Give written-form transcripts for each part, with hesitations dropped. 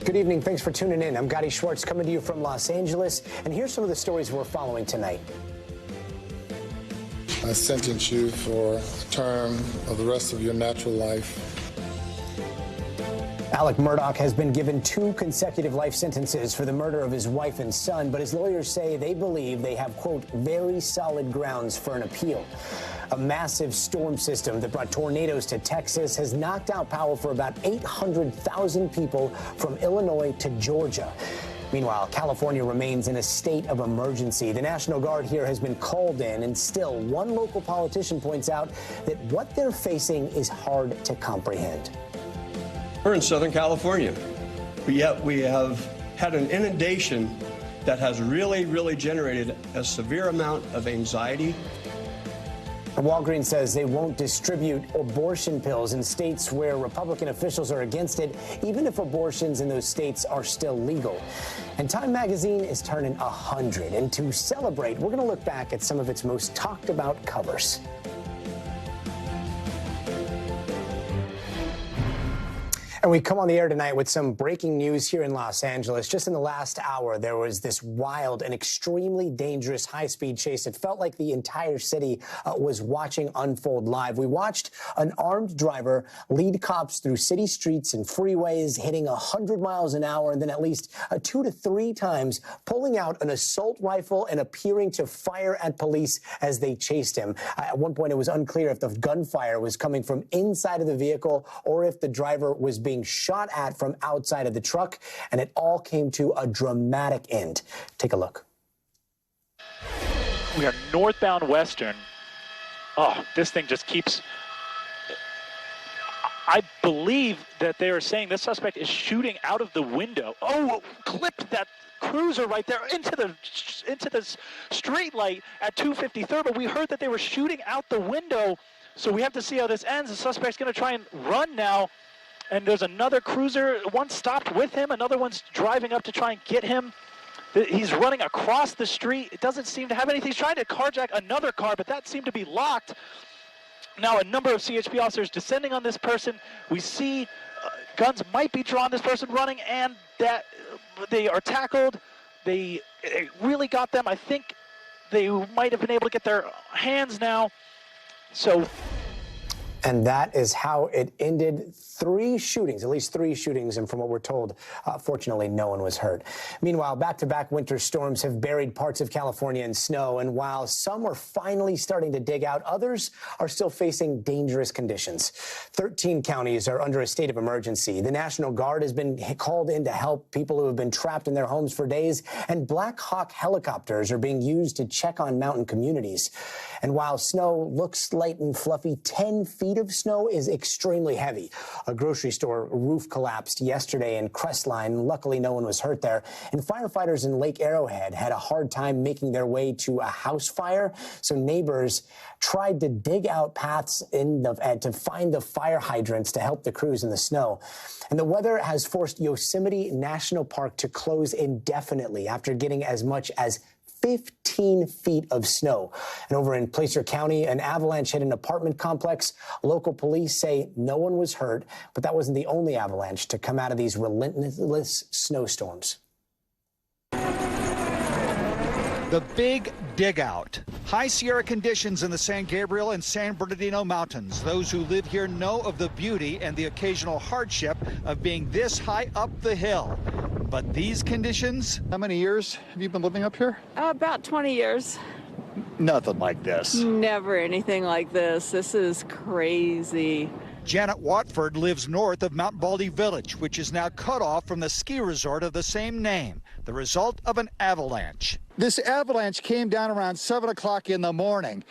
Good evening. Thanks for tuning in. I'm Gotti Schwartz coming to you from Los Angeles. And here's some of the stories we're following tonight. I sentence you for a term of the rest of your natural life. Alec Murdoch has been given 2 consecutive life sentences for the murder of his wife and son, but his lawyers say they believe they have, quote, very solid grounds for an appeal. A massive storm system that brought tornadoes to Texas has knocked out power for about 800,000 people from Illinois to Georgia. Meanwhile, California remains in a state of emergency. The National Guard here has been called in, and still one local politician points out that what they're facing is hard to comprehend. We're in Southern California, but yet we have had an inundation that has really generated a severe amount of anxiety. Walgreens says they won't distribute abortion pills in states where Republican officials are against it, even if abortions in those states are still legal. And Time magazine is turning 100. And to celebrate, we're going to look back at some of its most talked about covers. And we come on the air tonight with some breaking news here in Los Angeles. Just in the last hour, there was this wild and extremely dangerous high-speed chase. It felt like the entire city was watching unfold live. We watched an armed driver lead cops through city streets and freeways, hitting 100 miles an hour, and then at least 2 to 3 times pulling out an assault rifle and appearing to fire at police as they chased him. At one point, it was unclear if the gunfire was coming from inside of the vehicle or if the driver was being shot at from outside of the truck, and it all came to a dramatic end. Take a look. We are northbound Western. Oh, this thing just keeps... I believe that they are saying this suspect is shooting out of the window. Oh, clipped that cruiser right there into the street light at 253rd, but we heard that they were shooting out the window, so we have to see how this ends. The suspect's going to try and run now. And there's another cruiser, one stopped with him, another one's driving up to try and get him. He's running across the street. It doesn't seem to have anything. He's trying to carjack another car, but that seemed to be locked. Now a number of CHP officers descending on this person. We see guns might be drawn, this person running, and that they are tackled. They really got them. I think they might have been able to get their hands now. So. And that is how it ended. 3 shootings, at least 3 shootings, and from what we're told, fortunately, no one was hurt. Meanwhile, back-to-back winter storms have buried parts of California in snow, and while some are finally starting to dig out, others are still facing dangerous conditions. 13 counties are under a state of emergency. The National Guard has been called in to help people who have been trapped in their homes for days, and Black Hawk helicopters are being used to check on mountain communities. And while snow looks light and fluffy, 10 feet of snow is extremely heavy. A grocery store roof collapsed yesterday in Crestline. Luckily, no one was hurt there. And firefighters in Lake Arrowhead had a hard time making their way to a house fire. So neighbors tried to dig out paths to find the fire hydrants to help the crews in the snow. And the weather has forced Yosemite National Park to close indefinitely after getting as much as 15 feet of snow. And over in Placer County, an avalanche hit an apartment complex. Local police say no one was hurt, but that wasn't the only avalanche to come out of these relentless snowstorms. The Big Dig Out. High Sierra conditions in the San Gabriel and San Bernardino Mountains. Those who live here know of the beauty and the occasional hardship of being this high up the hill. But these conditions... How many years have you been living up here? About 20 years. Nothing like this. Never anything like this. This is crazy. Janet Watford lives north of Mount Baldy Village, which is now cut off from the ski resort of the same name, the result of an avalanche. This avalanche came down around 7 o'clock in the morning.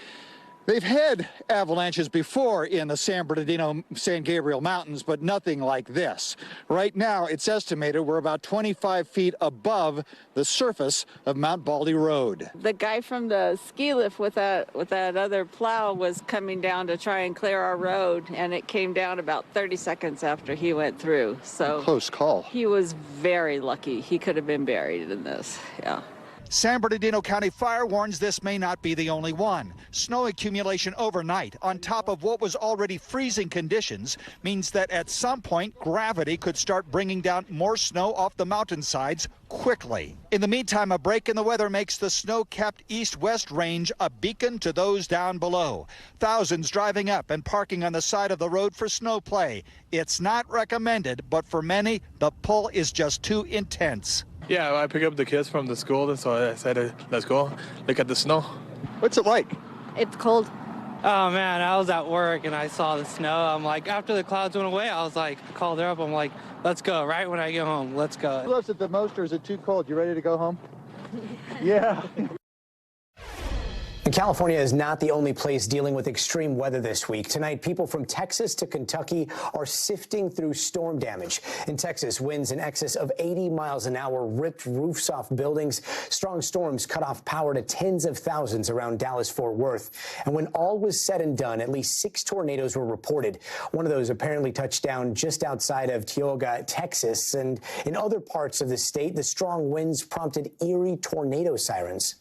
They've had avalanches before in the San Bernardino, San Gabriel Mountains, but nothing like this. Right now, it's estimated we're about 25 feet above the surface of Mount Baldy Road. The guy from the ski lift with that other plow was coming down to try and clear our road, and it came down about 30 seconds after he went through. So close call. He was very lucky. He could have been buried in this, yeah. San Bernardino County Fire warns this may not be the only one. Snow accumulation overnight on top of what was already freezing conditions means that at some point gravity could start bringing down more snow off the mountainsides quickly. In the meantime, a break in the weather makes the snow-capped east-west range a beacon to those down below. Thousands driving up and parking on the side of the road for snow play. It's not recommended, but for many, the pull is just too intense. Yeah, I pick up the kids from the school, so I said, let's go look at the snow. What's it like? It's cold. Oh man, I was at work and I saw the snow. I'm like, after the clouds went away, I was like, I called her up. I'm like, let's go. Right when I get home, let's go. Who loves it the most, or is it too cold? You ready to go home? Yeah. And California is not the only place dealing with extreme weather this week. Tonight, people from Texas to Kentucky are sifting through storm damage. In Texas, winds in excess of 80 miles an hour ripped roofs off buildings. Strong storms cut off power to tens of thousands around Dallas-Fort Worth. And when all was said and done, at least 6 tornadoes were reported. One of those apparently touched down just outside of Tioga, Texas. And in other parts of the state, the strong winds prompted eerie tornado sirens.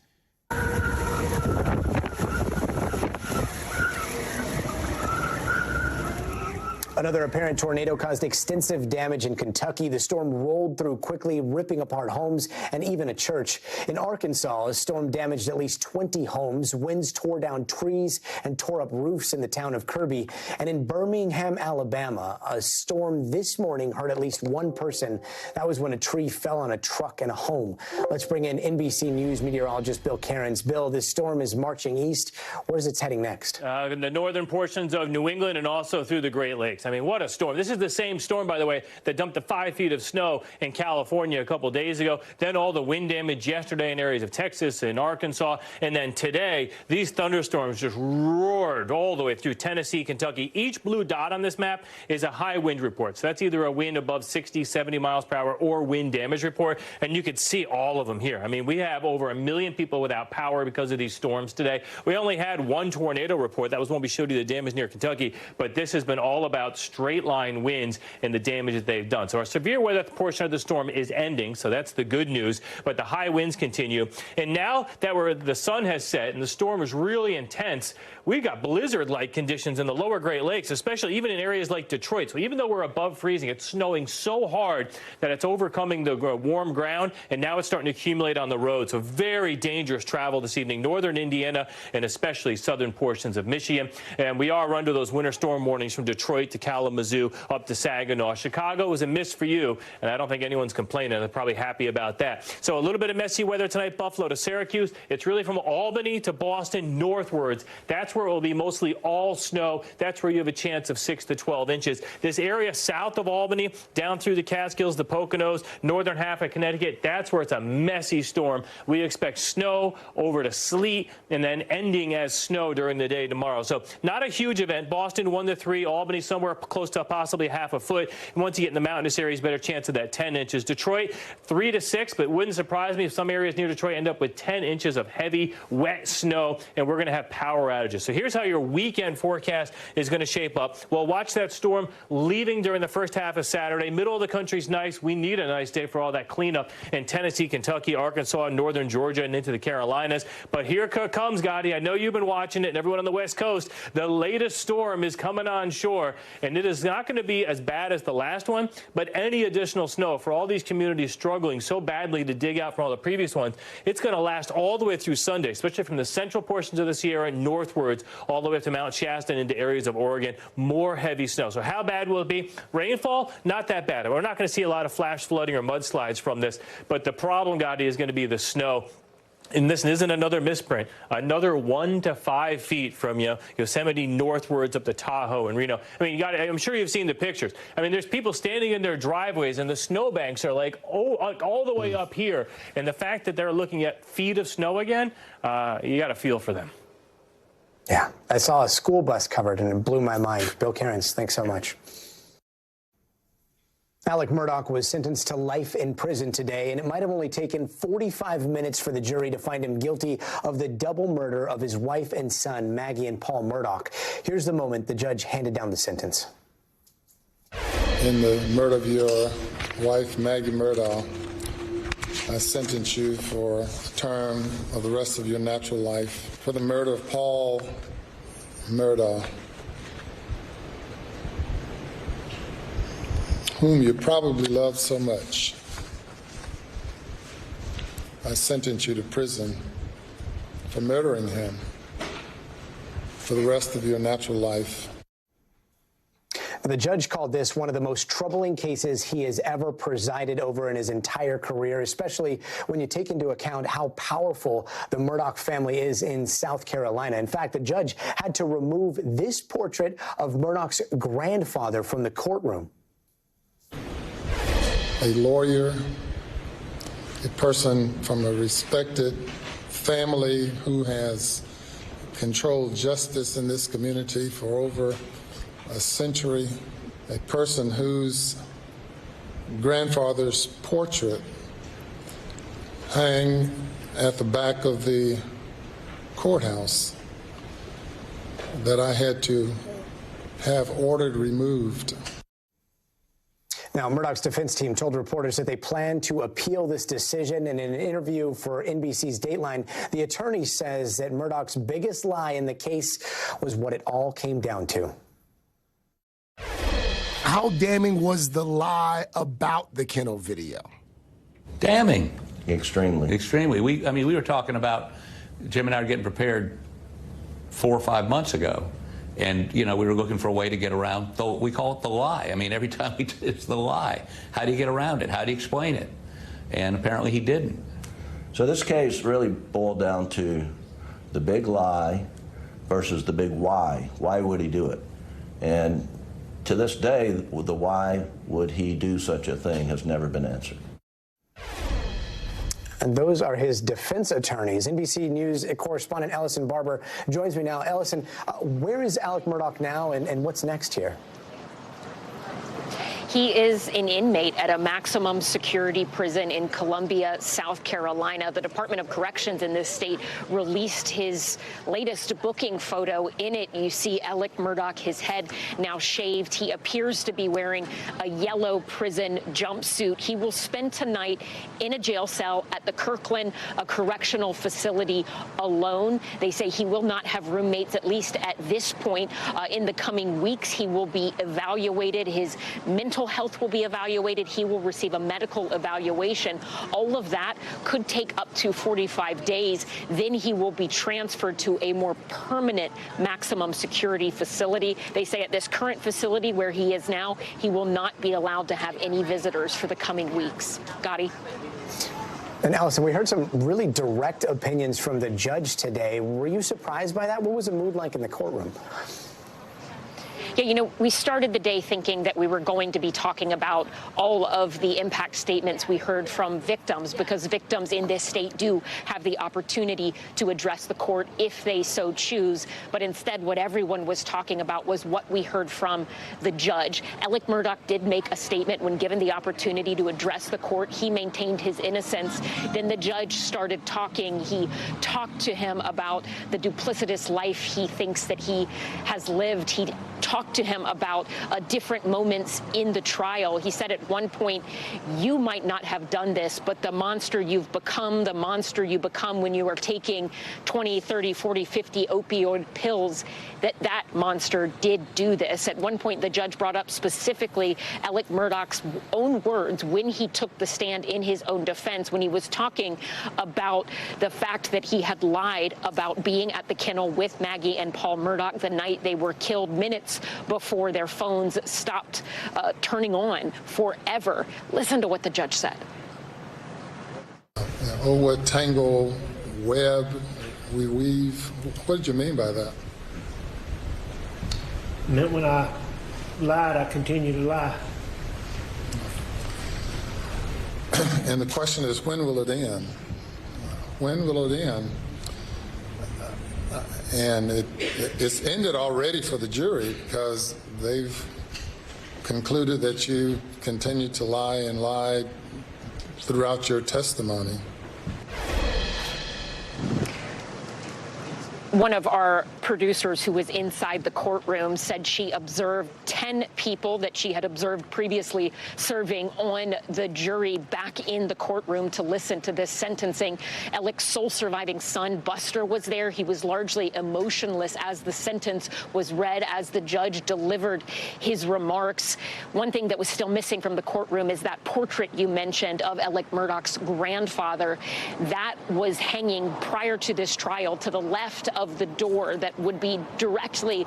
Another apparent tornado caused extensive damage in Kentucky. The storm rolled through quickly, ripping apart homes and even a church. In Arkansas, a storm damaged at least 20 homes. Winds tore down trees and tore up roofs in the town of Kirby. And in Birmingham, Alabama, a storm this morning hurt at least one person. That was when a tree fell on a truck and a home. Let's bring in NBC News meteorologist Bill Cairns. Bill, this storm is marching east. Where's it heading next? In the northern portions of New England and also through the Great Lakes. I mean, what a storm. This is the same storm, by the way, that dumped the 5 feet of snow in California a couple days ago. Then all the wind damage yesterday in areas of Texas and Arkansas. And then today, these thunderstorms just roared all the way through Tennessee, Kentucky. Each blue dot on this map is a high wind report. So that's either a wind above 60, 70 miles per hour or wind damage report. And you could see all of them here. I mean, we have over 1 million people without power because of these storms today. We only had one tornado report. That was when we showed you the damage near Kentucky. But this has been all about straight line winds and the damage that they've done. So our severe weather portion of the storm is ending, so that's the good news, but the high winds continue. And now that the sun has set and the storm is really intense, we got blizzard-like conditions in the lower Great Lakes, especially even in areas like Detroit. So even though we're above freezing, it's snowing so hard that it's overcoming the warm ground, and now it's starting to accumulate on the road. So very dangerous travel this evening, northern Indiana and especially southern portions of Michigan. And we are under those winter storm warnings from Detroit to Kalamazoo up to Saginaw. Chicago was a miss for you, and I don't think anyone's complaining. They're probably happy about that. So a little bit of messy weather tonight, Buffalo to Syracuse. It's really from Albany to Boston northwards. That's where it will be mostly all snow. That's where you have a chance of 6 to 12 inches. This area south of Albany, down through the Catskills, the Poconos, northern half of Connecticut, that's where it's a messy storm. We expect snow over to sleet and then ending as snow during the day tomorrow. So not a huge event. Boston 1 to 3, Albany somewhere close to possibly half a foot. And once you get in the mountainous areas, better chance of that 10 inches. Detroit 3 to 6, but it wouldn't surprise me if some areas near Detroit end up with 10 inches of heavy, wet snow, and we're going to have power outages. So here's how your weekend forecast is going to shape up. Well, watch that storm leaving during the first half of Saturday. Middle of the country's nice. We need a nice day for all that cleanup in Tennessee, Kentucky, Arkansas, northern Georgia, and into the Carolinas. But here comes, Gotti. I know you've been watching it, and everyone on the West Coast. The latest storm is coming on shore, and it is not going to be as bad as the last one, but any additional snow for all these communities struggling so badly to dig out from all the previous ones, it's going to last all the way through Sunday, especially from the central portions of the Sierra northwards all the way up to Mount Shasta and into areas of Oregon. More heavy snow. So how bad will it be? Rainfall, not that bad. We're not going to see a lot of flash flooding or mudslides from this, but the problem, Gotti, is going to be the snow. And this isn't another misprint. Another 1 to 5 feet from Yosemite northwards up to Tahoe and Reno. I mean, I'm sure you've seen the pictures. I mean, there's people standing in their driveways, and the snowbanks are like all the way up here. And the fact that they're looking at feet of snow again, you got to feel for them. Yeah, I saw a school bus covered, and it blew my mind. Bill Cairns, thanks so much. Alec Murdoch was sentenced to life in prison today, and it might have only taken 45 minutes for the jury to find him guilty of the double murder of his wife and son, Maggie and Paul Murdoch. Here's the moment the judge handed down the sentence. In the murder of your wife, Maggie Murdaugh, I sentence you for a term of the rest of your natural life for the murder of Paul Murdaugh, whom you probably love so much. I sentence you to prison for murdering him for the rest of your natural life. The judge called this one of the most troubling cases he has ever presided over in his entire career, especially when you take into account how powerful the Murdoch family is in South Carolina. In fact, the judge had to remove this portrait of Murdoch's grandfather from the courtroom. A lawyer, a person from a respected family who has controlled justice in this community for over a century, a person whose grandfather's portrait hang at the back of the courthouse that I had to have ordered removed. Now, Murdoch's defense team told reporters that they plan to appeal this decision. And in an interview for NBC's Dateline, the attorney says that Murdoch's biggest lie in the case was what it all came down to. How damning was the lie about the kennel video? Damning. Extremely. Extremely. We were talking about, Jim and I were getting prepared 4 or 5 months ago. And, we were looking for a way to get around, we call it the lie. I mean, every time it's the lie. How do you get around it? How do you explain it? And apparently he didn't. So this case really boiled down to the big lie versus the big why. Why would he do it? And to this day, the why would he do such a thing has never been answered. And those are his defense attorneys. NBC News correspondent Ellison Barber joins me now. Ellison, where is Alec Murdoch now, and what's next here? He is an inmate at a maximum security prison in Columbia, South Carolina. The Department of Corrections in this state released his latest booking photo. In it, you see Alec Murdoch, his head now shaved. He appears to be wearing a yellow prison jumpsuit. He will spend tonight in a jail cell at the Kirkland, a correctional facility, alone. They say he will not have roommates, at least at this point. In the coming weeks, he will be evaluated. His mental health will be evaluated. He will receive a medical evaluation. All of that could take up to 45 days. Then he will be transferred to a more permanent maximum security facility. They say at this current facility where he is now, he will not be allowed to have any visitors for the coming weeks. Gotti? And Ellison, we heard some really direct opinions from the judge today. Were you surprised by that? What was the mood like in the courtroom? Yeah, we started the day thinking that we were going to be talking about all of the impact statements we heard from victims, because victims in this state do have the opportunity to address the court if they so choose. But instead, what everyone was talking about was what we heard from the judge. Alec Murdoch did make a statement when given the opportunity to address the court. He maintained his innocence. Then the judge started talking. He talked to him about the duplicitous life he thinks that he has lived. He talked to him about different moments in the trial. He said at one point, you might not have done this, but the monster you've become, the monster you become when you are taking 20, 30, 40, 50 opioid pills, that monster did do this. At one point, the judge brought up specifically Alec Murdoch's own words when he took the stand in his own defense, when he was talking about the fact that he had lied about being at the kennel with Maggie and Paul Murdoch the night they were killed, minutes before their phones stopped turning on forever. Listen to what the judge said. Oh, what tangle web we weave. What did you mean by that? It meant when I lied, I continue to lie. And the question is, when will it end? When will it end? And it's ended already for the jury, because they've concluded that you continued to lie and lied throughout your testimony. One of our producers who was inside the courtroom said she observed 10 people that she had observed previously serving on the jury back in the courtroom to listen to this sentencing. Alec's sole surviving son, Buster, was there. He was largely emotionless as the sentence was read, as the judge delivered his remarks. One thing that was still missing from the courtroom is that portrait you mentioned of Alec Murdaugh's grandfather. That was hanging prior to this trial to the left of the door that would be directly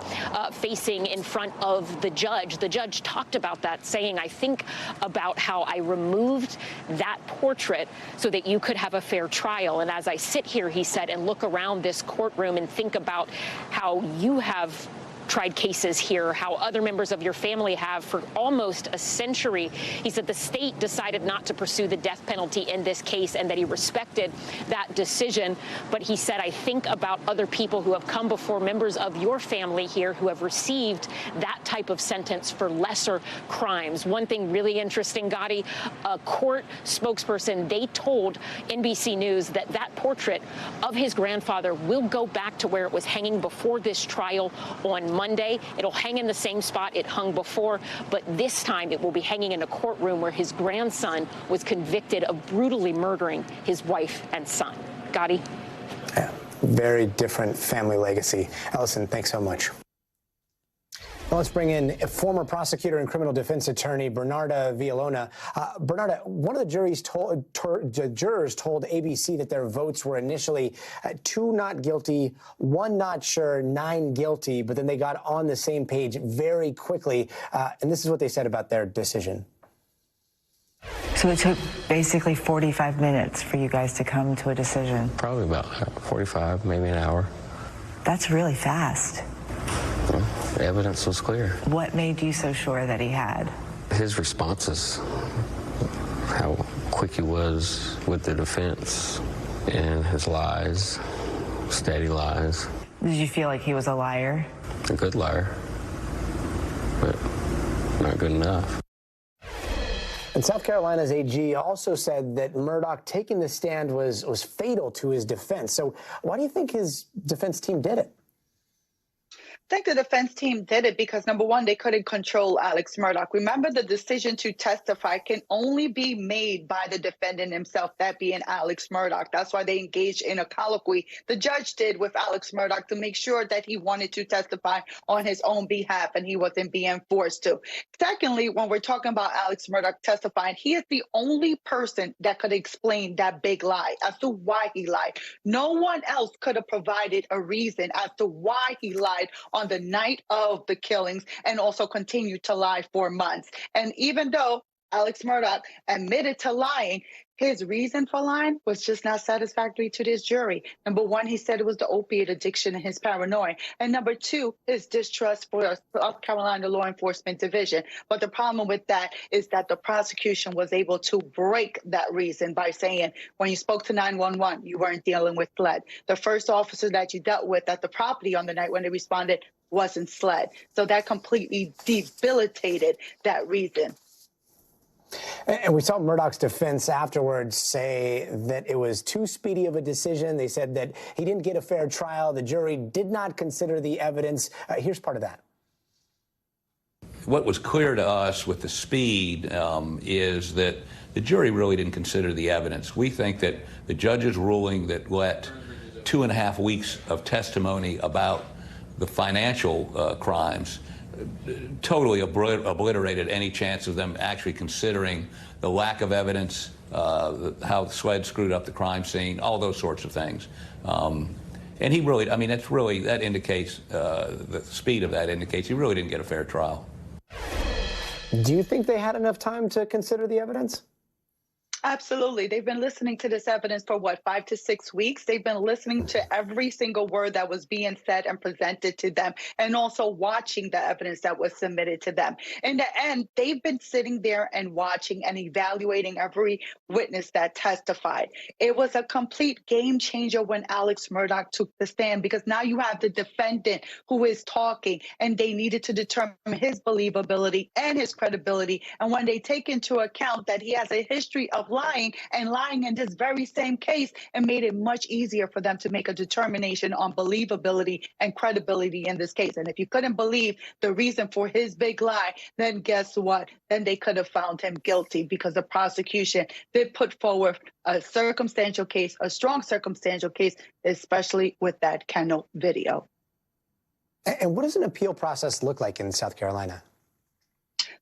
facing in front of the judge. The judge talked about that, saying, I think about how I removed that portrait so that you could have a fair trial. And as I sit here, he said, and look around this courtroom and think about how you have tried cases here, how other members of your family have for almost a century. He said the state decided not to pursue the death penalty in this case and that he respected that decision. But he said, I think about other people who have come before members of your family here who have received that type of sentence for lesser crimes. One thing really interesting, Gotti, a court spokesperson, they told NBC News that that portrait of his grandfather will go back to where it was hanging before this trial on Monday. It'll hang in the same spot it hung before, but this time it will be hanging in a courtroom where his grandson was convicted of brutally murdering his wife and son. Gotti? Yeah, very different family legacy. Ellison, thanks so much. Well, let's bring in a former prosecutor and criminal defense attorney, Murdaugh Villalona. Murdaugh, one of the jurors told ABC that their votes were initially 2 not guilty, 1 not sure, 9 guilty, but then they got on the same page very quickly. And this is what they said about their decision. So it took basically 45 minutes for you guys to come to a decision? Probably about 45, maybe an hour. That's really fast. Well, the evidence was clear. What made you so sure that he had? His responses, how quick he was with the defense, and his lies, steady lies. Did you feel like he was a liar? A good liar, but not good enough. And South Carolina's AG also said that Murdoch taking the stand was fatal to his defense. So why do you think his defense team did it? I think the defense team did it because, number one, they couldn't control Alex Murdaugh. Remember, the decision to testify can only be made by the defendant himself, that being Alex Murdaugh. That's why they engaged in a colloquy. The judge did with Alex Murdaugh to make sure that he wanted to testify on his own behalf, and he wasn't being forced to. Secondly, when we're talking about Alex Murdaugh testifying, he is the only person that could explain that big lie as to why he lied. No one else could have provided a reason as to why he lied on the night of the killings and also continued to lie for months. And even though Alex Murdaugh admitted to lying, his reason for lying was just not satisfactory to this jury. Number one, he said it was the opiate addiction and his paranoia. And number two, his distrust for South Carolina Law Enforcement Division. But the problem with that is that the prosecution was able to break that reason by saying, when you spoke to 911, you weren't dealing with SLED. The first officer that you dealt with at the property on the night when they responded wasn't SLED. So that completely debilitated that reason. And we saw Murdoch's defense afterwards say that it was too speedy of a decision. They said that he didn't get a fair trial. The jury did not consider the evidence. Here's part of that. What was clear to us with the speed is that the jury really didn't consider the evidence. We think that the judge's ruling that let 2.5 weeks of testimony about the financial crimes totally obliterated any chance of them actually considering the lack of evidence, how SLED screwed up the crime scene, all those sorts of things. And he really, I mean, that's really, that indicates, the speed of that indicates he really didn't get a fair trial. Do you think they had enough time to consider the evidence? Absolutely. They've been listening to this evidence for, 5 to 6 weeks? They've been listening to every single word that was being said and presented to them, and also watching the evidence that was submitted to them. In the end, they've been sitting there and watching and evaluating every witness that testified. It was a complete game changer when Alex Murdaugh took the stand, because now you have the defendant who is talking, and they needed to determine his believability and his credibility. And when they take into account that he has a history of stop lying and lying in this very same case, and made it much easier for them to make a determination on believability and credibility in this case. And if you couldn't believe the reason for his big lie, then guess what? Then they could have found him guilty, because the prosecution did put forward a circumstantial case, a strong circumstantial case, especially with that kennel video. And what does an appeal process look like in South Carolina?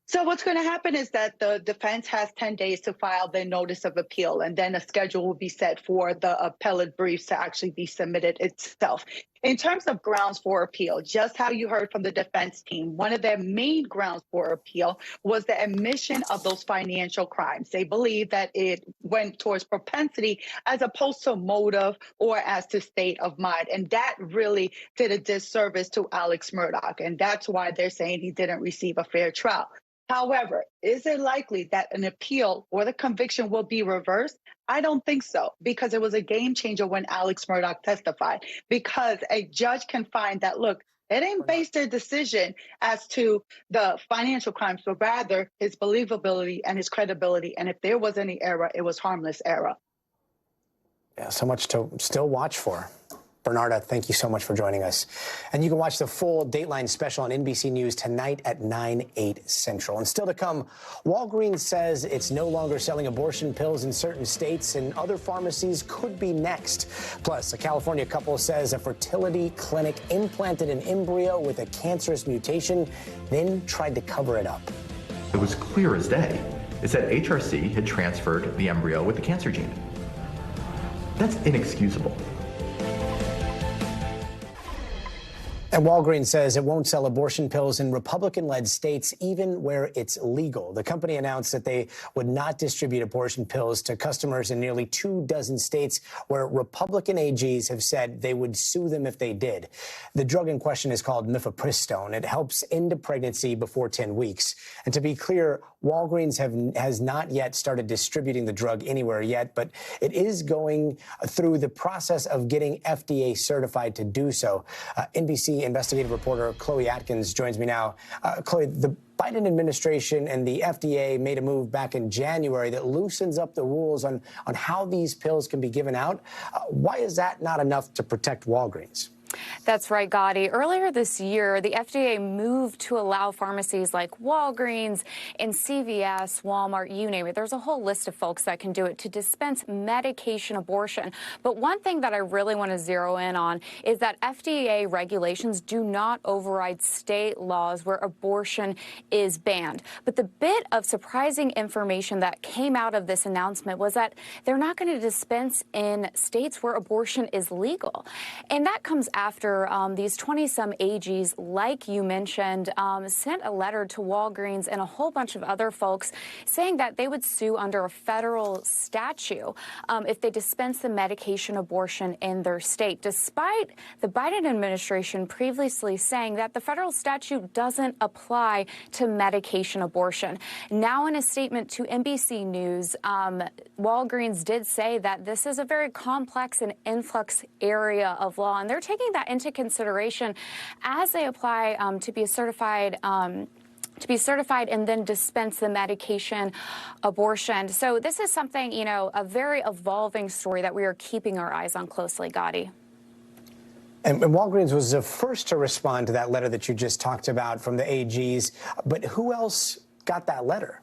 So what's going to happen is that the defense has 10 days to file their notice of appeal, and then a schedule will be set for the appellate briefs to actually be submitted itself. In terms of grounds for appeal, just how you heard from the defense team, one of their main grounds for appeal was the admission of those financial crimes. They believe that it went towards propensity as opposed to motive or as to state of mind. And that really did a disservice to Alex Murdaugh. And that's why they're saying he didn't receive a fair trial. However, is it likely that an appeal or the conviction will be reversed? I don't think so, because it was a game changer when Alex Murdaugh testified, because a judge can find that, look, it ain't based their decision as to the financial crimes, but rather his believability and his credibility. And if there was any error, it was harmless error. Yeah, so much to still watch for. Murdaugh, thank you so much for joining us. And you can watch the full Dateline special on NBC News tonight at 9/8 Central. And still to come, Walgreens says it's no longer selling abortion pills in certain states, and other pharmacies could be next. Plus, a California couple says a fertility clinic implanted an embryo with a cancerous mutation, then tried to cover it up. It was clear as day. It said HRC had transferred the embryo with the cancer gene. That's inexcusable. And Walgreens says it won't sell abortion pills in Republican-led states, even where it's legal. The company announced that they would not distribute abortion pills to customers in nearly 24 states where Republican AGs have said they would sue them if they did. The drug in question is called mifepristone. It helps end a pregnancy before 10 weeks. And to be clear, Walgreens has not yet started distributing the drug anywhere yet, but it is going through the process of getting FDA certified to do so. NBC investigative reporter Chloe Atkins joins me now. Chloe, the Biden administration and the FDA made a move back in January that loosens up the rules on how these pills can be given out. Why is that not enough to protect Walgreens? That's right, Gotti. Earlier this year, the FDA moved to allow pharmacies like Walgreens and CVS, Walmart, you name it. There's a whole list of folks that can do it to dispense medication abortion. But one thing that I really want to zero in on is that FDA regulations do not override state laws where abortion is banned. But the bit of surprising information that came out of this announcement was that they're not going to dispense in states where abortion is legal. And that comes after these 20-some AGs, like you mentioned, sent a letter to Walgreens and a whole bunch of other folks saying that they would sue under a federal statute if they dispense the medication abortion in their state, despite the Biden administration previously saying that the federal statute doesn't apply to medication abortion. Now, in a statement to NBC News, Walgreens did say that this is a very complex and influx area of law, and they're taking that into consideration as they apply to be certified and then dispense the medication abortion. So this is something, you know, a very evolving story that we are keeping our eyes on closely, Gotti. And Walgreens was the first to respond to that letter that you just talked about from the AGs. But who else got that letter?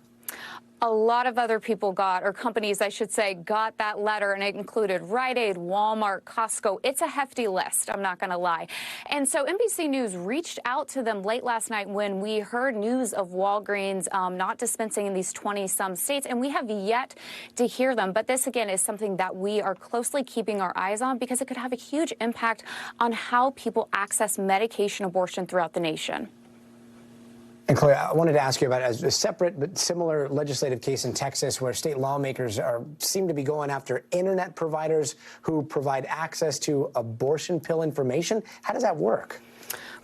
A lot of other people got, or companies, I should say, got that letter, and it included Rite Aid, Walmart, Costco. It's a hefty list, I'm not going to lie. And so NBC News reached out to them late last night when we heard news of Walgreens not dispensing in these 20-some states, and we have yet to hear them. But this, again, is something that we are closely keeping our eyes on because it could have a huge impact on how people access medication abortion throughout the nation. And Chloe, I wanted to ask you about a separate but similar legislative case in Texas where state lawmakers seem to be going after internet providers who provide access to abortion pill information. How does that work?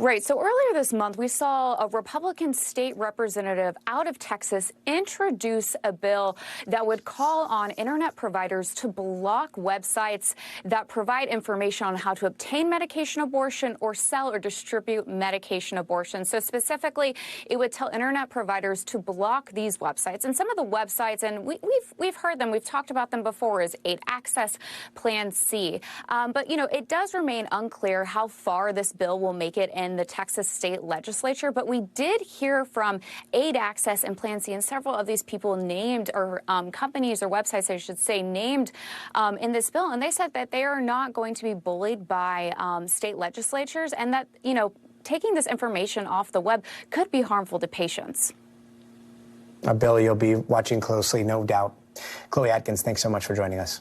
Right. So earlier this month, we saw a Republican state representative out of Texas introduce a bill that would call on internet providers to block websites that provide information on how to obtain medication abortion or sell or distribute medication abortion. So specifically, it would tell internet providers to block these websites. And some of the websites, and we've heard them, we've talked about them before, is 8 Access, Plan C. But, you know, it does remain unclear how far this bill will make it in the Texas state legislature. But we did hear from 8 Access and Plan C, and several of these people named, or companies or websites, I should say, named in this bill. And they said that they are not going to be bullied by state legislatures, and that, you know, taking this information off the web could be harmful to patients. A bill you'll be watching closely, no doubt. Chloe Atkins, thanks so much for joining us.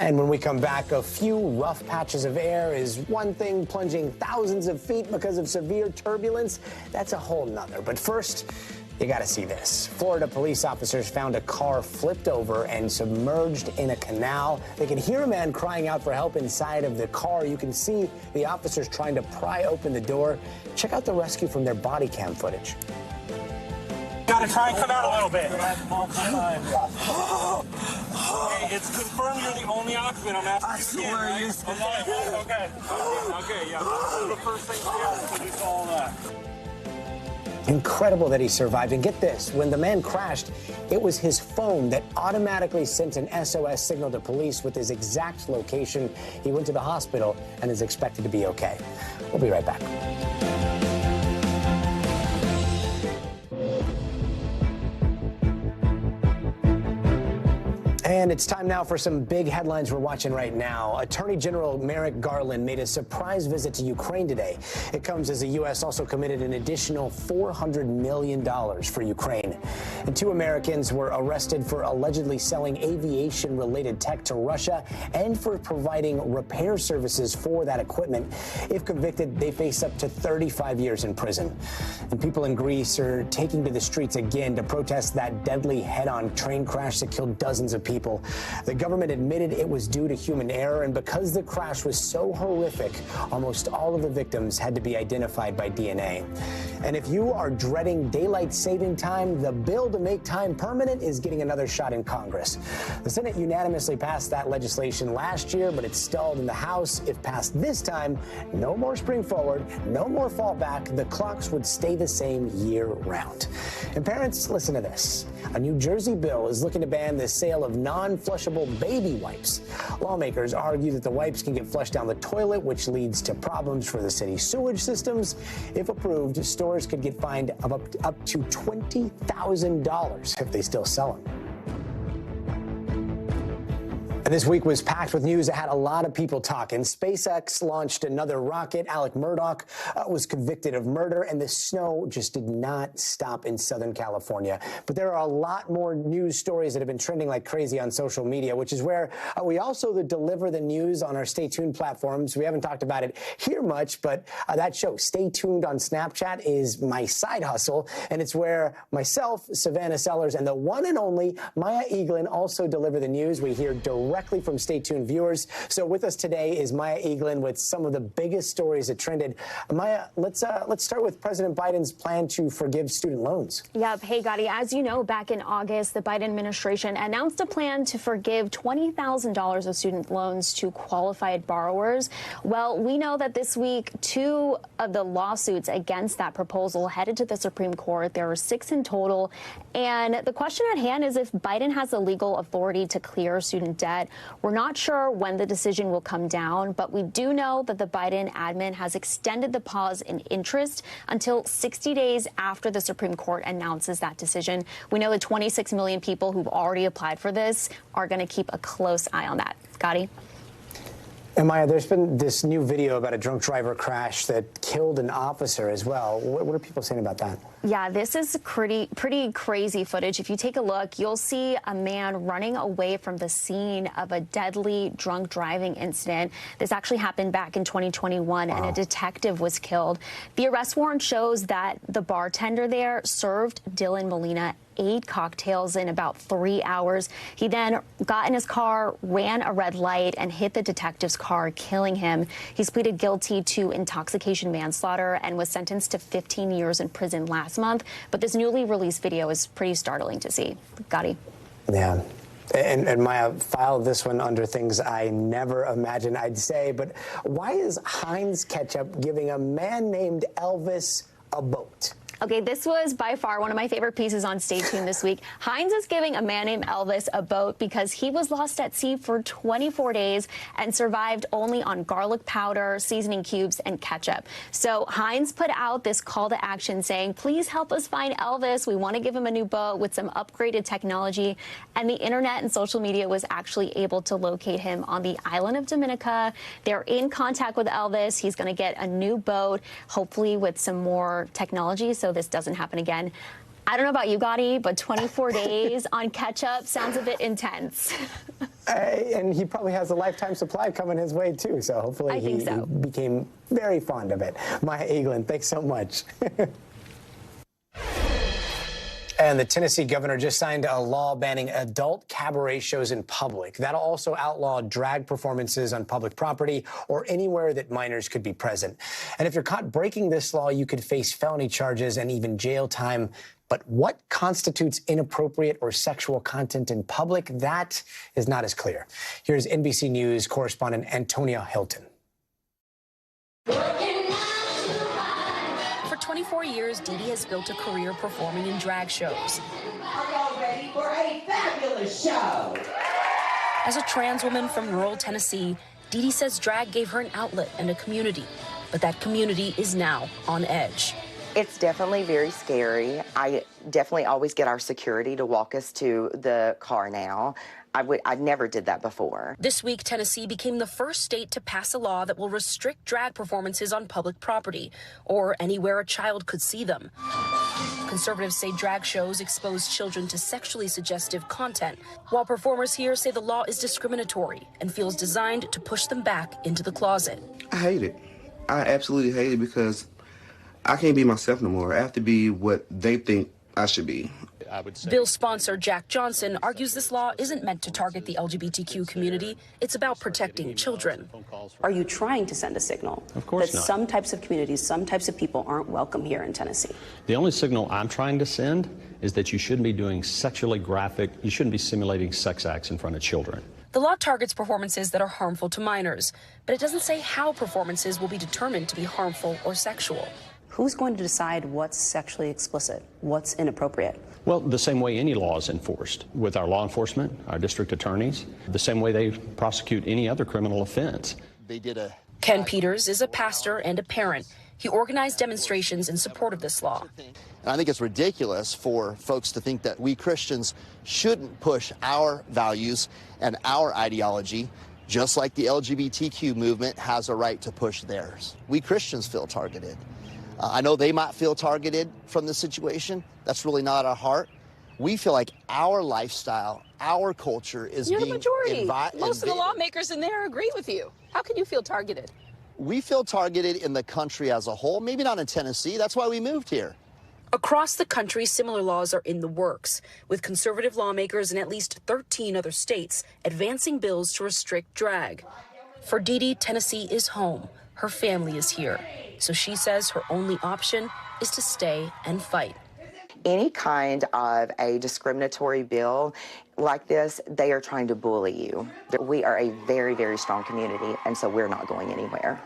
And when we come back, a few rough patches of air is one thing. Plunging thousands of feet because of severe turbulence, that's a whole nother. But first, you got to see this. Florida police officers found a car flipped over and submerged in a canal. They can hear a man crying out for help inside of the car. You can see the officers trying to pry open the door. Check out the rescue from their body cam footage. Gotta try and come out a little bit. Hey, it's confirmed you're the only occupant. I'm asking you again, right? Okay, yeah. This is the first thing we have to do all that. Incredible that he survived. And get this, when the man crashed, it was his phone that automatically sent an SOS signal to police with his exact location. He went to the hospital and is expected to be okay. We'll be right back. And it's time now for some big headlines we're watching right now. Attorney General Merrick Garland made a surprise visit to Ukraine today. It comes as the U.S. also committed an additional $400 million for Ukraine. And 2 Americans were arrested for allegedly selling aviation-related tech to Russia and for providing repair services for that equipment. If convicted, they face up to 35 years in prison. And people in Greece are taking to the streets again to protest that deadly head-on train crash that killed dozens of people. The government admitted it was due to human error, and because the crash was so horrific, almost all of the victims had to be identified by DNA. And if you are dreading daylight saving time, the bill to make time permanent is getting another shot in Congress. The Senate unanimously passed that legislation last year, but it's stalled in the House. If passed this time, no more spring forward, no more fallback. The clocks would stay the same year round. And parents, listen to this. A New Jersey bill is looking to ban the sale of non-flushable baby wipes. Lawmakers argue that the wipes can get flushed down the toilet, which leads to problems for the city's sewage systems. If approved, stores could get fined of up to $20,000 if they still sell them. And this week was packed with news that had a lot of people talking. SpaceX launched another rocket. Alec Murdaugh was convicted of murder, and the snow just did not stop in Southern California. But there are a lot more news stories that have been trending like crazy on social media, which is where we also deliver the news on our Stay Tuned platforms. We haven't talked about it here much, but that show, Stay Tuned on Snapchat, is my side hustle, and it's where myself, Savannah Sellers, and the one and only Maya Eaglin also deliver the news. We hear directly from Stay Tuned viewers. So with us today is Maya Eaglin with some of the biggest stories that trended. Maya, let's start with President Biden's plan to forgive student loans. Yep. Hey, Gotti, as you know, back in August, the Biden administration announced a plan to forgive $20,000 of student loans to qualified borrowers. Well, we know that this week, 2 of the lawsuits against that proposal headed to the Supreme Court. There were 6 in total. And the question at hand is if Biden has the legal authority to clear student debt. We're not sure when the decision will come down, but we do know that the Biden admin has extended the pause in interest until 60 days after the Supreme Court announces that decision. We know the 26 million people who've already applied for this are going to keep a close eye on that. Scotty? And Maya, there's been this new video about a drunk driver crash that killed an officer as well. What are people saying about that? Yeah, this is pretty crazy footage. If you take a look, you'll see a man running away from the scene of a deadly drunk driving incident. This actually happened back in 2021, and a detective was killed. The arrest warrant shows that the bartender there served Dylan Molina 8 cocktails in about 3 hours. He then got in his car, ran a red light, and hit the detective's car, killing him. He's pleaded guilty to intoxication manslaughter and was sentenced to 15 years in prison last month. But this newly released video is pretty startling to see. Gotti. Yeah. And Maya, filed this one under things I never imagined I'd say, but why is Heinz Ketchup giving a man named Elvis a boat? Okay, this was by far one of my favorite pieces on Stay Tuned this week. Heinz is giving a man named Elvis a boat because he was lost at sea for 24 days and survived only on garlic powder, seasoning cubes, and ketchup. So Heinz put out this call to action saying, please help us find Elvis. We want to give him a new boat with some upgraded technology. And the internet and social media was actually able to locate him on the island of Dominica. They're in contact with Elvis. He's going to get a new boat, hopefully with some more technology, so this doesn't happen again. I don't know about you, Gotti, but 24 days on ketchup sounds a bit intense. And he probably has a lifetime supply coming his way, too, so hopefully he became very fond of it. Maya Eaglin, thanks so much. And the Tennessee governor just signed a law banning adult cabaret shows in public. That'll also outlaw drag performances on public property or anywhere that minors could be present. And if you're caught breaking this law, you could face felony charges and even jail time. But what constitutes inappropriate or sexual content in public? That is not as clear. Here's NBC News correspondent Antonia Hilton. For 24 years, Dee Dee has built a career performing in drag shows. Are y'all ready for a fabulous show? As a trans woman from rural Tennessee, Dee Dee says drag gave her an outlet and a community, but that community is now on edge. It's definitely very scary. I definitely always get our security to walk us to the car now. I never did that before. This week, Tennessee became the first state to pass a law that will restrict drag performances on public property or anywhere a child could see them. Conservatives say drag shows expose children to sexually suggestive content, while performers here say the law is discriminatory and feels designed to push them back into the closet. I hate it. I absolutely hate it because I can't be myself no more. I have to be what they think I should be. Bill's sponsor, Jack Johnson, argues this law isn't meant to target the LGBTQ community. It's about protecting children. Are you trying to send a signal that some types of communities, some types of people aren't welcome here in Tennessee? The only signal I'm trying to send is that you shouldn't be doing sexually graphic, you shouldn't be simulating sex acts in front of children. The law targets performances that are harmful to minors, but it doesn't say how performances will be determined to be harmful or sexual. Who's going to decide what's sexually explicit, what's inappropriate? Well, the same way any law is enforced with our law enforcement, our district attorneys, the same way they prosecute any other criminal offense. Ken Peters is a pastor and a parent. He organized demonstrations in support of this law. And I think it's ridiculous for folks to think that we Christians shouldn't push our values and our ideology, just like the LGBTQ movement has a right to push theirs. We Christians feel targeted. I know they might feel targeted from this situation. That's really not our heart. We feel like our lifestyle, our culture is You're being the majority. invaded. Most of the lawmakers in there agree with you. How can you feel targeted? We feel targeted in the country as a whole, maybe not in Tennessee. That's why we moved here. Across the country, similar laws are in the works, with conservative lawmakers in at least 13 other states advancing bills to restrict drag. For Dee Dee, Tennessee is home. Her family is here. So she says her only option is to stay and fight. Any kind of a discriminatory bill like this, they are trying to bully you. We are a very, very strong community, and so we're not going anywhere.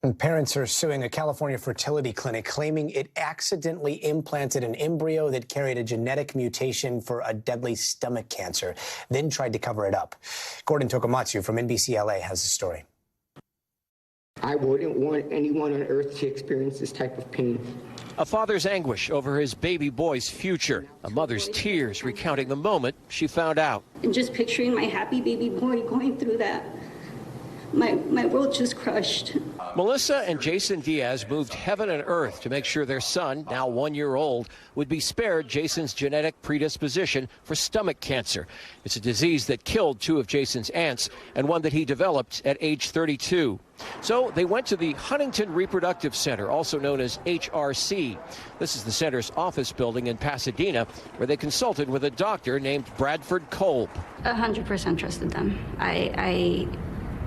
And parents are suing a California fertility clinic, claiming it accidentally implanted an embryo that carried a genetic mutation for a deadly stomach cancer, then tried to cover it up. Gordon Tokamatsu from NBC LA has the story. I wouldn't want anyone on earth to experience this type of pain. A father's anguish over his baby boy's future. A mother's tears recounting the moment she found out. And just picturing my happy baby boy going through that My world just crushed. Melissa and Jason Diaz moved heaven and earth to make sure their son, now 1 year old, would be spared Jason's genetic predisposition for stomach cancer. It's a disease that killed 2 of Jason's aunts and one that he developed at age 32. So they went to the Huntington Reproductive Center, also known as HRC. This is the center's office building in Pasadena, where they consulted with a doctor named Bradford Kolb. 100% trusted them.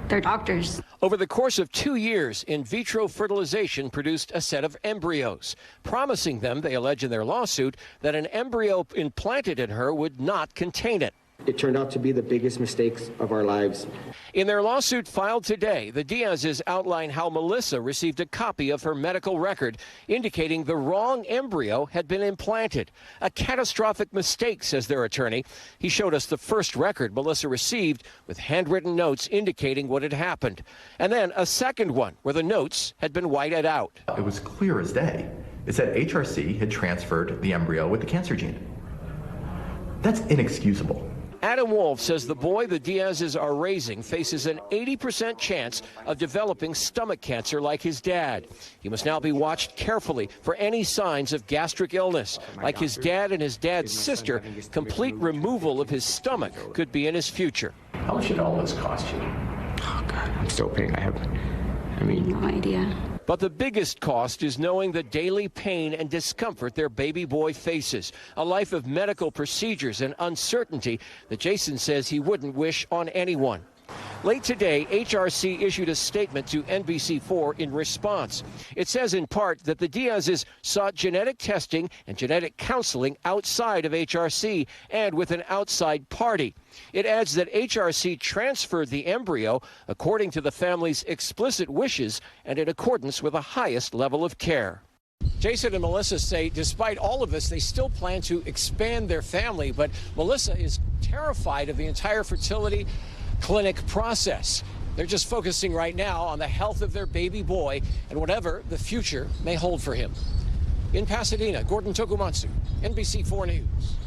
They're doctors. Over the course of 2 years, in vitro fertilization produced a set of embryos, promising them, they allege in their lawsuit, that an embryo implanted in her would not contain it. It turned out to be the biggest mistakes of our lives. In their lawsuit filed today, the Diazes outline how Melissa received a copy of her medical record indicating the wrong embryo had been implanted. A catastrophic mistake, says their attorney. He showed us the first record Melissa received with handwritten notes indicating what had happened. And then a second one where the notes had been whited out. It was clear as day. It said HRC had transferred the embryo with the cancer gene. That's inexcusable. Adam Wolf says the boy the Diazes are raising faces an 80% chance of developing stomach cancer like his dad. He must now be watched carefully for any signs of gastric illness. Like his dad and his dad's sister, complete removal of his stomach could be in his future. How much did all this cost you? Oh, God, I'm still paying. No idea. But the biggest cost is knowing the daily pain and discomfort their baby boy faces, a life of medical procedures and uncertainty that Jason says he wouldn't wish on anyone. Late today, HRC issued a statement to NBC4 in response. It says in part that the Diazes sought genetic testing and genetic counseling outside of HRC and with an outside party. It adds that HRC transferred the embryo according to the family's explicit wishes and in accordance with the highest level of care. Jason and Melissa say despite all of this, they still plan to expand their family, but Melissa is terrified of the entire fertility clinic process. They're just focusing right now on the health of their baby boy and whatever the future may hold for him. In Pasadena, Gordon Tokumatsu, NBC4 News.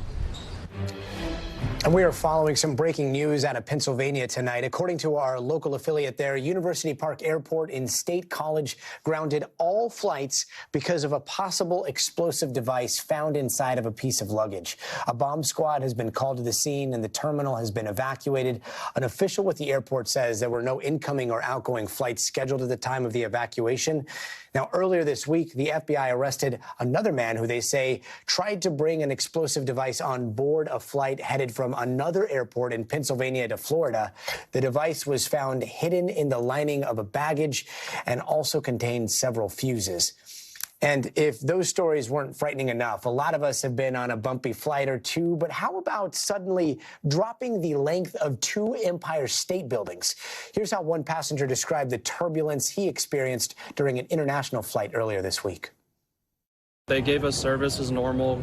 And we are following some breaking news out of Pennsylvania tonight. According to our local affiliate there, University Park Airport in State College grounded all flights because of a possible explosive device found inside of a piece of luggage. A bomb squad has been called to the scene and the terminal has been evacuated. An official with the airport says there were no incoming or outgoing flights scheduled at the time of the evacuation. Now, earlier this week, the FBI arrested another man who they say tried to bring an explosive device on board a flight headed from another airport in Pennsylvania to Florida. The device was found hidden in the lining of a baggage and also contained several fuses. And if those stories weren't frightening enough, a lot of us have been on a bumpy flight or two, but how about suddenly dropping the length of 2 Empire State Buildings? Here's how one passenger described the turbulence he experienced during an international flight earlier this week. They gave us service as normal,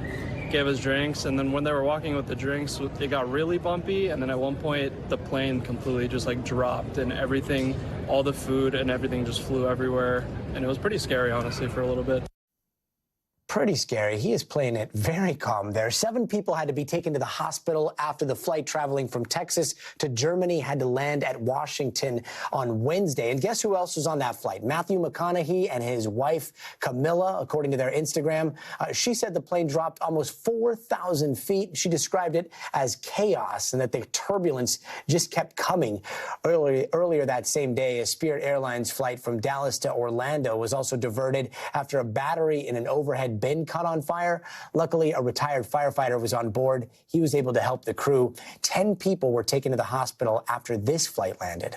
gave us drinks, and then when they were walking with the drinks, it got really bumpy, and then at one point, the plane completely just like dropped, and everything, all the food and everything just flew everywhere, and it was pretty scary, honestly, for a little bit. Pretty scary. He is playing it very calm there. 7 people had to be taken to the hospital after the flight traveling from Texas to Germany had to land at Washington on Wednesday. And guess who else was on that flight? Matthew McConaughey and his wife, Camilla, according to their Instagram. She said the plane dropped almost 4,000 feet. She described it as chaos and that the turbulence just kept coming. Earlier that same day, a Spirit Airlines flight from Dallas to Orlando was also diverted after a battery in an overhead bin caught on fire. Luckily, a retired firefighter was on board. He was able to help the crew. 10 people were taken to the hospital after this flight landed.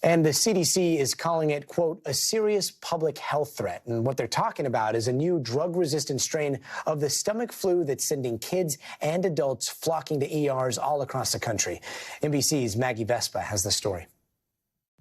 And the CDC is calling it, quote, a serious public health threat. And what they're talking about is a new drug-resistant strain of the stomach flu that's sending kids and adults flocking to ERs all across the country. NBC's Maggie Vespa has the story.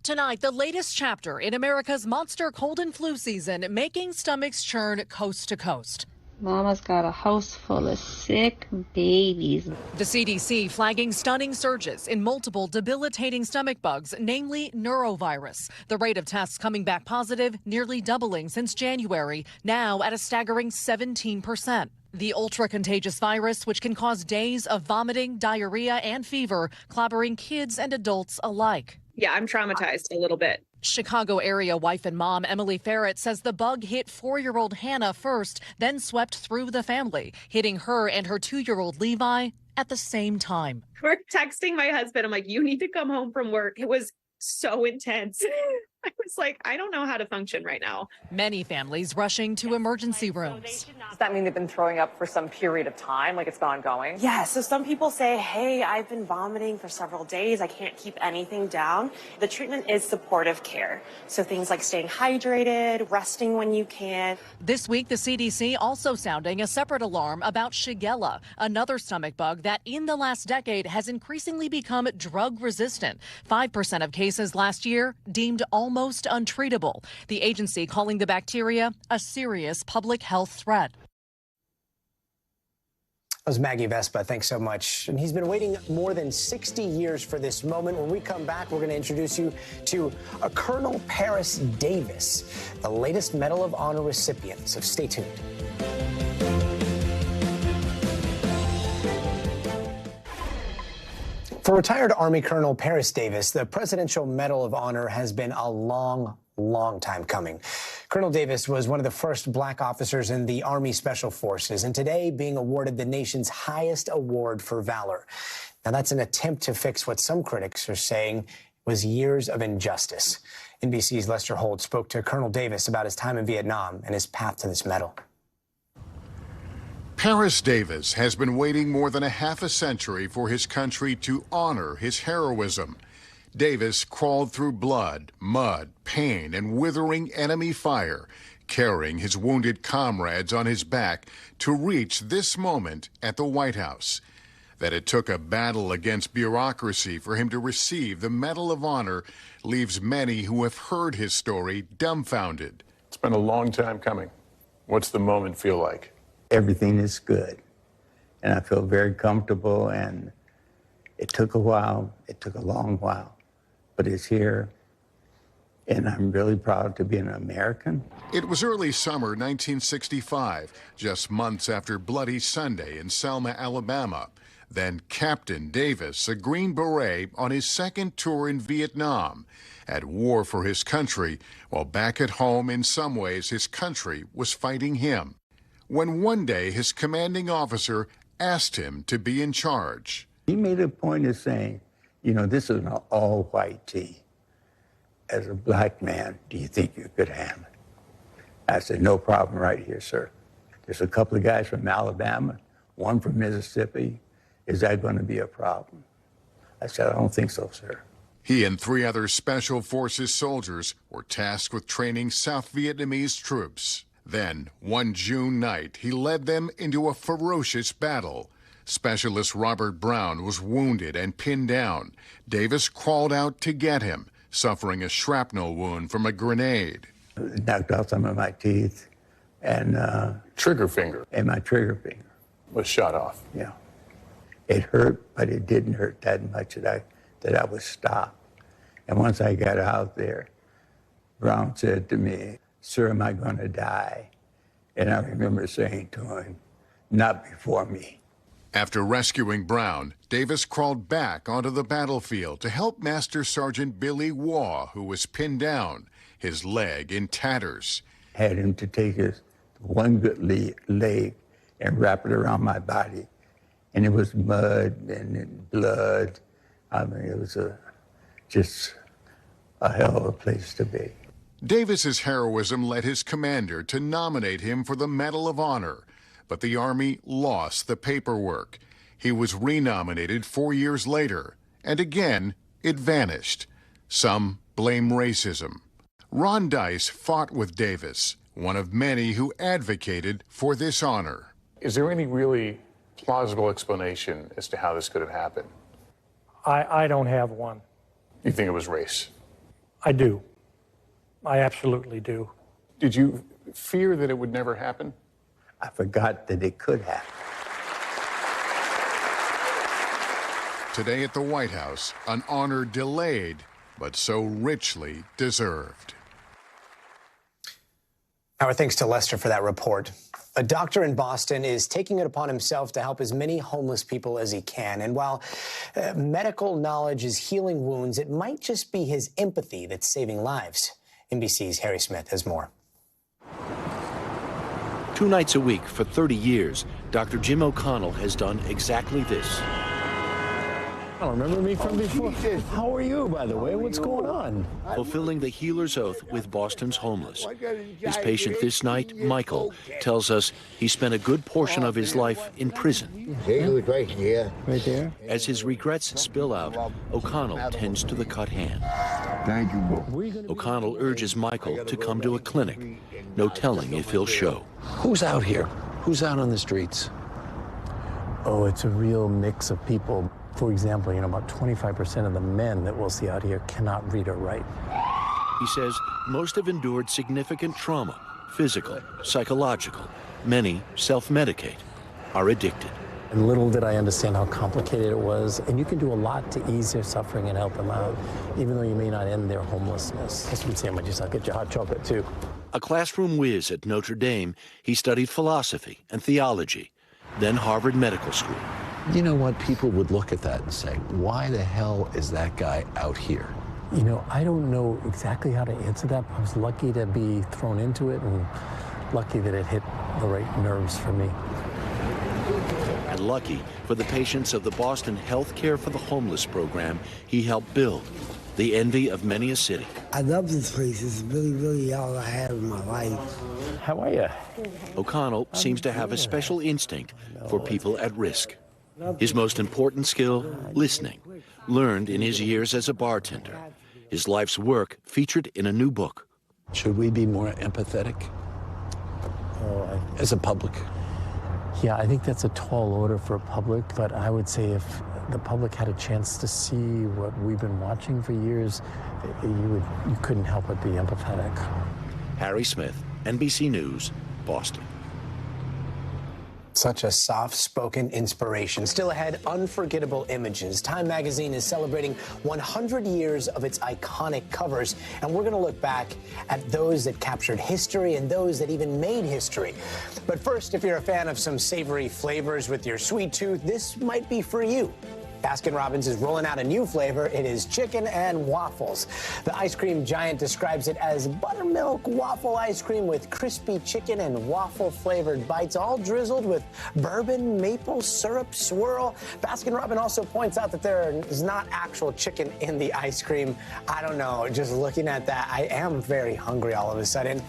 Tonight, the latest chapter in America's monster cold and flu season, making stomachs churn coast to coast. Mama's got a house full of sick babies. The CDC flagging stunning surges in multiple debilitating stomach bugs, namely norovirus. The rate of tests coming back positive nearly doubling since January, now at a staggering 17%. The ultra-contagious virus, which can cause days of vomiting, diarrhea, and fever, clobbering kids and adults alike. Yeah, I'm traumatized a little bit. Chicago area wife and mom Emily Ferret says the bug hit 4-year-old Hannah first, then swept through the family, hitting her and her 2-year-old Levi at the same time. We're texting my husband. I'm like, you need to come home from work. It was so intense. I was like, I don't know how to function right now. Many families rushing to emergency rooms. Does that mean they've been throwing up for some period of time, like it's been ongoing? Yeah, so some people say, hey, I've been vomiting for several days. I can't keep anything down. The treatment is supportive care. So things like staying hydrated, resting when you can. This week, the CDC also sounding a separate alarm about Shigella, another stomach bug that in the last decade has increasingly become drug resistant. 5% of cases last year deemed almost untreatable. The agency calling the bacteria a serious public health threat. That was Maggie Vespa. Thanks so much. And he's been waiting more than 60 years for this moment. When we come back, we're going to introduce you to Colonel Paris Davis, the latest Medal of Honor recipient. So stay tuned. For retired Army Colonel Paris Davis, the Presidential Medal of Honor has been a long time coming. Colonel Davis was one of the first black officers in the Army Special Forces, and today being awarded the nation's highest award for valor. Now, that's an attempt to fix what some critics are saying was years of injustice. NBC's Lester Holt spoke to Colonel Davis about his time in Vietnam and his path to this medal. Paris Davis has been waiting more than a half a century for his country to honor his heroism. Davis crawled through blood, mud, pain, and withering enemy fire, carrying his wounded comrades on his back to reach this moment at the White House. That it took a battle against bureaucracy for him to receive the Medal of Honor leaves many who have heard his story dumbfounded. It's been a long time coming. What's the moment feel like? Everything is good, and I feel very comfortable, and it took a while. It took a long while, but it's here, and I'm really proud to be an American. It was early summer 1965, just months after Bloody Sunday in Selma, Alabama. Then Captain Davis, a Green Beret, on his second tour in Vietnam, at war for his country, while back at home, in some ways, his country was fighting him. When one day his commanding officer asked him to be in charge. He made a point of saying, you know, this is an all-white team. As a black man, do you think you could handle it? I said, no problem right here, sir. There's a couple of guys from Alabama, one from Mississippi. Is that going to be a problem? I said, I don't think so, sir. He and 3 other Special Forces soldiers were tasked with training South Vietnamese troops. Then, one June night, he led them into a ferocious battle. Specialist Robert Brown was wounded and pinned down. Davis crawled out to get him, suffering a shrapnel wound from a grenade. It knocked out some of my teeth and trigger finger. And my trigger finger was shot off. Yeah. It hurt, but it didn't hurt that much that I was stopped. And once I got out there, Brown said to me, sir, am I going to die? And I remember saying to him, not before me. After rescuing Brown, Davis crawled back onto the battlefield to help Master Sergeant Billy Waugh, who was pinned down, his leg in tatters. Had him to take his one good leg and wrap it around my body. And it was mud and blood. I mean, it was just a hell of a place to be. Davis's heroism led his commander to nominate him for the Medal of Honor, but the Army lost the paperwork. He was renominated 4 years later, and again, it vanished. Some blame racism. Ron Dice fought with Davis, one of many who advocated for this honor. Is there any really plausible explanation as to how this could have happened? I don't have one. You think it was race? I do. I absolutely do. Did you fear that it would never happen? I forgot that it could happen. Today at the White House, an honor delayed, but so richly deserved. Our thanks to Lester for that report. A doctor in Boston is taking it upon himself to help as many homeless people as he can. And while medical knowledge is healing wounds, it might just be his empathy that's saving lives. NBC's Harry Smith has more. 2 nights a week for 30 years, Dr. Jim O'Connell has done exactly this. I don't remember me from before. How are you, by the way? What's going on? Fulfilling the healer's oath with Boston's homeless. His patient this night, Michael, tells us he spent a good portion of his life in prison. Right here. Right there? As his regrets spill out, O'Connell tends to the cut hand. Thank you. O'Connell urges Michael to come to a clinic. No telling if he'll show. Who's out here? Who's out on the streets? Oh, it's a real mix of people. For example, about 25% of the men that we'll see out here cannot read or write. He says most have endured significant trauma, physical, psychological. Many self-medicate, are addicted. And little did I understand how complicated it was. And you can do a lot to ease their suffering and help them out, even though you may not end their homelessness. That's some sandwiches. I'll get you hot chocolate, too. A classroom whiz at Notre Dame, he studied philosophy and theology, then Harvard Medical School. You know what? People would look at that and say, why the hell is that guy out here? I don't know exactly how to answer that. I was lucky to be thrown into it and lucky that it hit the right nerves for me. And lucky for the patients of the Boston Health Care for the Homeless program he helped build, the envy of many a city. I love this place. It's really, really all I have in my life. How are you? O'Connell seems to have a special instinct for people at risk. His most important skill, listening, learned in his years as a bartender. His life's work featured in a new book. Should we be more empathetic as a public? Yeah, I think that's a tall order for a public, but I would say if the public had a chance to see what we've been watching for years, you couldn't help but be empathetic. Harry Smith, NBC News, Boston. Such a soft-spoken inspiration. Still ahead, unforgettable images. Time magazine is celebrating 100 years of its iconic covers, and we're going to look back at those that captured history and those that even made history. But first, if you're a fan of some savory flavors with your sweet tooth, this might be for you. Baskin-Robbins is rolling out a new flavor. It is chicken and waffles. The ice cream giant describes it as buttermilk waffle ice cream with crispy chicken and waffle-flavored bites, all drizzled with bourbon maple syrup swirl. Baskin-Robbins also points out that there is not actual chicken in the ice cream. I don't know. Just looking at that, I am very hungry all of a sudden.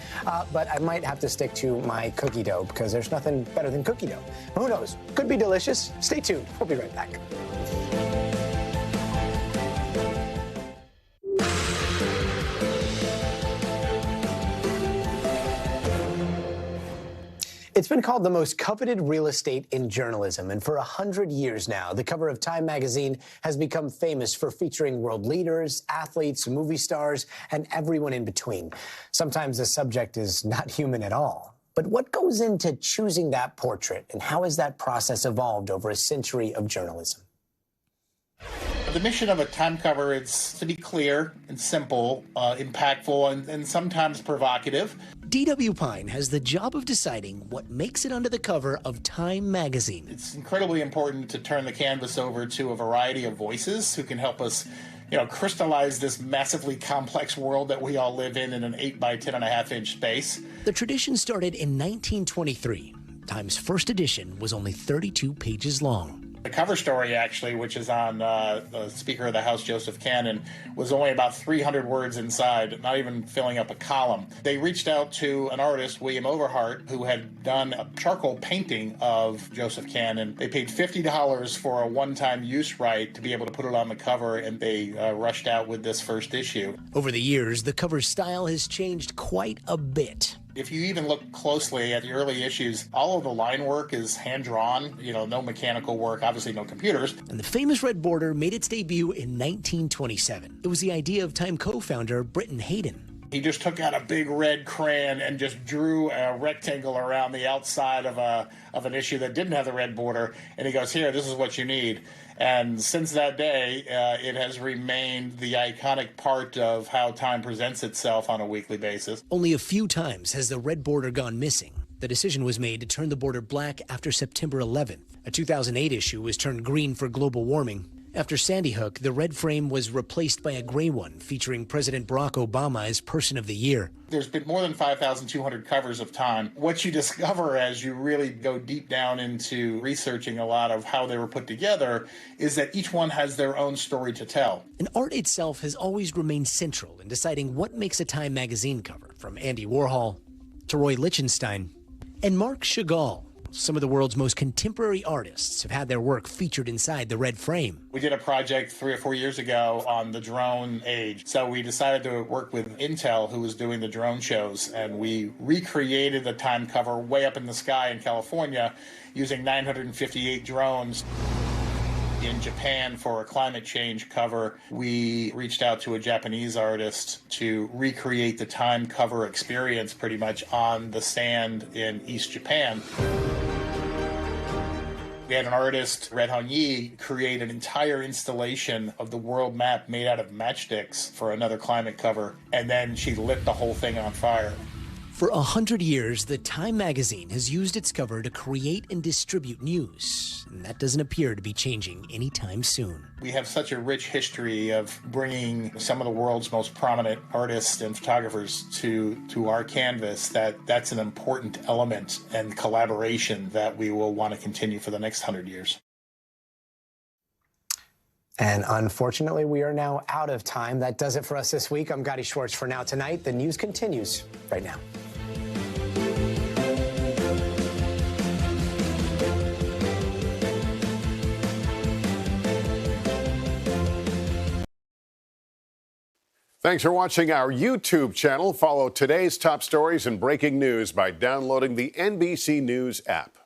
But I might have to stick to my cookie dough because there's nothing better than cookie dough. Who knows? Could be delicious. Stay tuned. We'll be right back. It's been called the most coveted real estate in journalism, and for 100 years now, the cover of Time magazine has become famous for featuring world leaders, athletes, movie stars, and everyone in between. Sometimes the subject is not human at all. But what goes into choosing that portrait, and how has that process evolved over a century of journalism? The mission of a Time cover is to be clear and simple, impactful, and sometimes provocative. D.W. Pine has the job of deciding what makes it onto the cover of Time magazine. It's incredibly important to turn the canvas over to a variety of voices who can help us, crystallize this massively complex world that we all live in an 8 by 10.5-inch space. The tradition started in 1923. Time's first edition was only 32 pages long. The cover story, actually, which is on the Speaker of the House, Joseph Cannon, was only about 300 words inside, not even filling up a column. They reached out to an artist, William Overhart, who had done a charcoal painting of Joseph Cannon. They paid $50 for a one-time use right to be able to put it on the cover, and they rushed out with this first issue. Over the years, the cover style has changed quite a bit. If you even look closely at the early issues, all of the line work is hand-drawn, no mechanical work, obviously no computers. And the famous red border made its debut in 1927. It was the idea of Time co-founder Britton Hayden. He just took out a big red crayon and just drew a rectangle around the outside of an issue that didn't have the red border, and he goes, here, this is what you need. And since that day, it has remained the iconic part of how Time presents itself on a weekly basis. Only a few times has the red border gone missing. The decision was made to turn the border black after September 11th. A 2008 issue was turned green for global warming. After Sandy Hook, the red frame was replaced by a gray one featuring President Barack Obama as Person of the Year. There's been more than 5,200 covers of Time. What you discover as you really go deep down into researching a lot of how they were put together is that each one has their own story to tell. And art itself has always remained central in deciding what makes a Time magazine cover, from Andy Warhol to Roy Lichtenstein and Marc Chagall. Some of the world's most contemporary artists have had their work featured inside the red frame. We did a project 3 or 4 years ago on the drone age. So we decided to work with Intel, who was doing the drone shows, and we recreated the Time cover way up in the sky in California using 958 drones. In Japan, for a climate change cover, we reached out to a Japanese artist to recreate the Time cover experience pretty much on the sand in East Japan. We had an artist, Red Hong Yi, create an entire installation of the world map made out of matchsticks for another climate cover, and then she lit the whole thing on fire. For 100 years, the Time magazine has used its cover to create and distribute news, and that doesn't appear to be changing anytime soon. We have such a rich history of bringing some of the world's most prominent artists and photographers to our canvas that's an important element and collaboration that we will want to continue for the next 100 years. And unfortunately, we are now out of time. That does it for us this week. I'm Gadi Schwartz for Now Tonight. The news continues right now. Thanks for watching our YouTube channel. Follow today's top stories and breaking news by downloading the NBC News app.